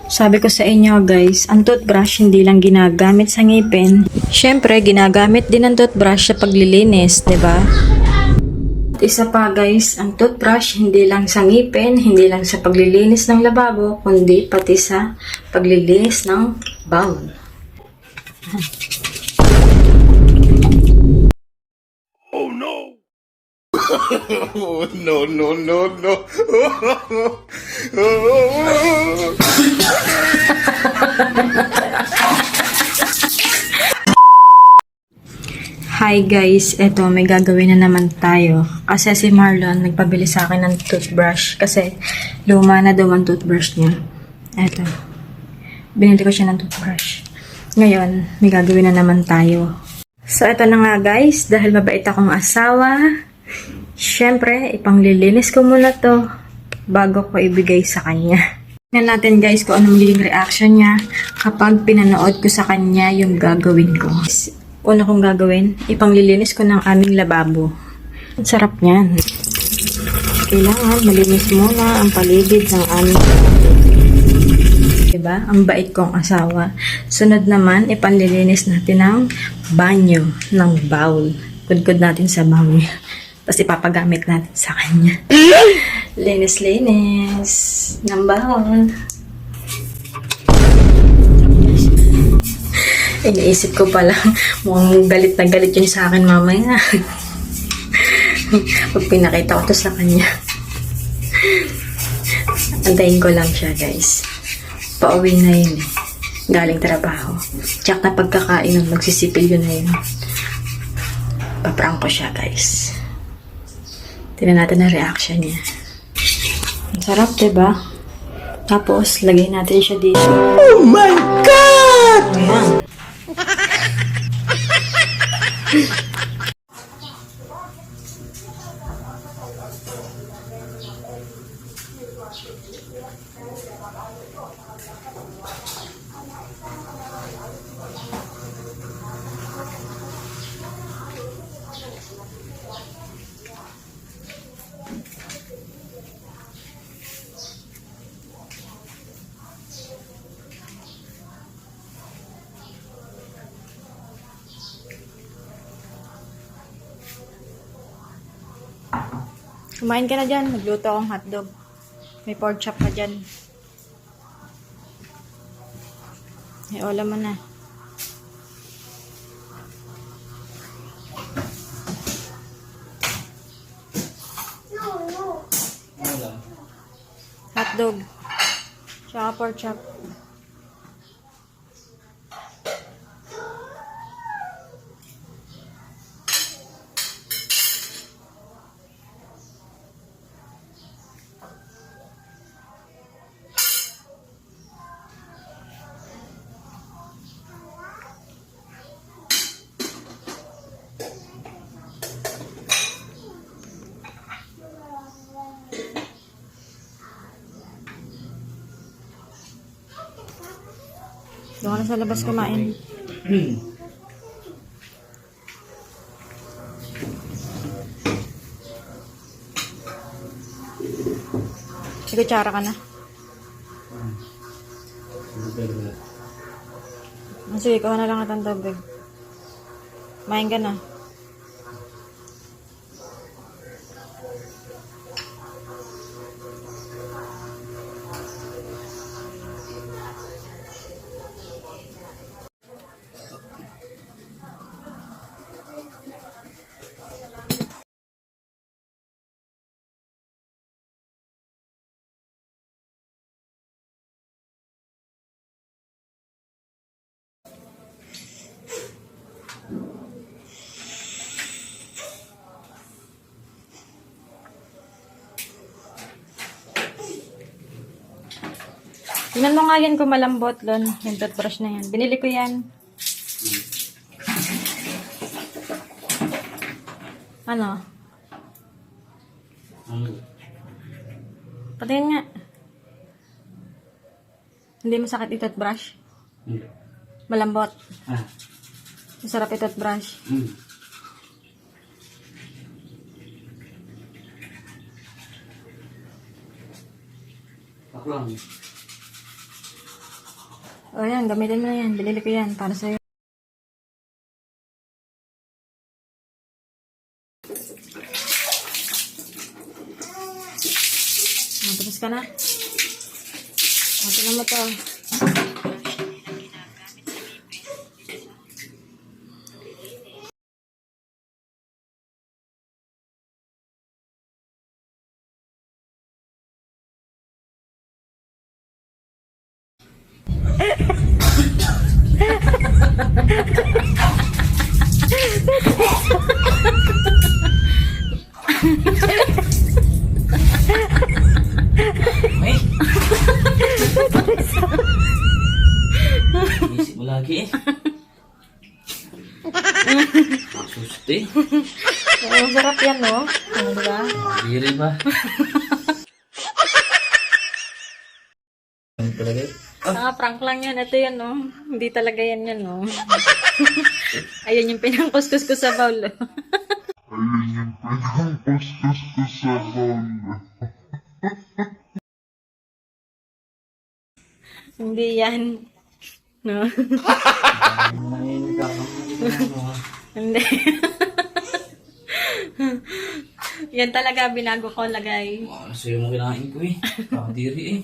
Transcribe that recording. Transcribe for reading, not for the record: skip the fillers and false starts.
Sabi ko sa inyo guys, ang toothbrush hindi lang ginagamit sa ngipin. Syempre, ginagamit din ang toothbrush sa paglilinis, 'di ba? Isa pa guys, ang toothbrush hindi lang sa ngipin, hindi lang sa paglilinis ng lababo, kundi pati sa paglilinis ng bowl. Oh no! Oh, no, no, no, no. Hi guys, eto may gagawin na naman tayo. Kasi si Marlon nagpabili sa akin ng toothbrush kasi luma na daw ang toothbrush niya. Eto, binili ko siya ng toothbrush. Ngayon, may gagawin na naman tayo. So eto na nga guys, dahil mabait akong asawa, syempre ipanglilinis ko muna to bago ko ibigay sa kanya. Tingnan natin guys kung ano magiging reaction niya kapag pinanood ko sa kanya yung gagawin ko. Una kong gagawin, ipanglilinis ko ng aming lababo. Ang sarap niyan. Kailangan malinis muna ang paligid ng aming lababo. Diba? Ang bait kong asawa. Sunod naman, ipanlilinis natin ang banyo ng bowl. Kudkod natin sa bowl. Tapos ipapagamit natin sa kanya. Linis-linis ng bowl. Iniisip ko pala, mukhang galit na galit yun sa akin mamaya. Pag pinakita ko to sa kanya. Antayin ko lang siya guys. Pauwi na yun eh. Galing trabaho. Tsak na pagkakain ng magsisipil yun na yun. Paprank ko siya guys. Tingnan natin ang reaction niya. Ang sarap diba? Tapos, lagay natin siya dito. Oh my God! Ayan. Kumain ka na dyan. Nagluto akong hotdog. May pork chop pa dyan. Ay, wala mo na. Hotdog. Tsaka pork chop. Doon ka na sa labas kumain. May kutsara ka na. Sige, kuha na lang at ang tubig. Kumain ka na. Tingnan mo nga yan kung malambot, Lon. Yung toothbrush na yan. Binili ko yan. Ano? Patingin nga. Hindi masakit yung toothbrush? Malambot. Masarap yung toothbrush. Paklang. O yan, gamitin mo na yan. Binili ko yan para sa'yo. Tapos ka na. Tingnan mo to. May. Isip mo lagi eh. Susti. Ang sarap yan, no? Ano, diba? Diri ba? Ano talaga eh? Prank lang yan. Ito yan, no? Hindi talaga yan yan, no? Ayun yung pinangkuskus ko sa bowl. Ayun yung pinangkuskus ko sa bowl. Hindi yan. No? Ay, nagkakamali mo ha. Hindi. Yan talaga, binago ko lagay. Ano sa'yo mo kinain ko eh. Kakadiri eh.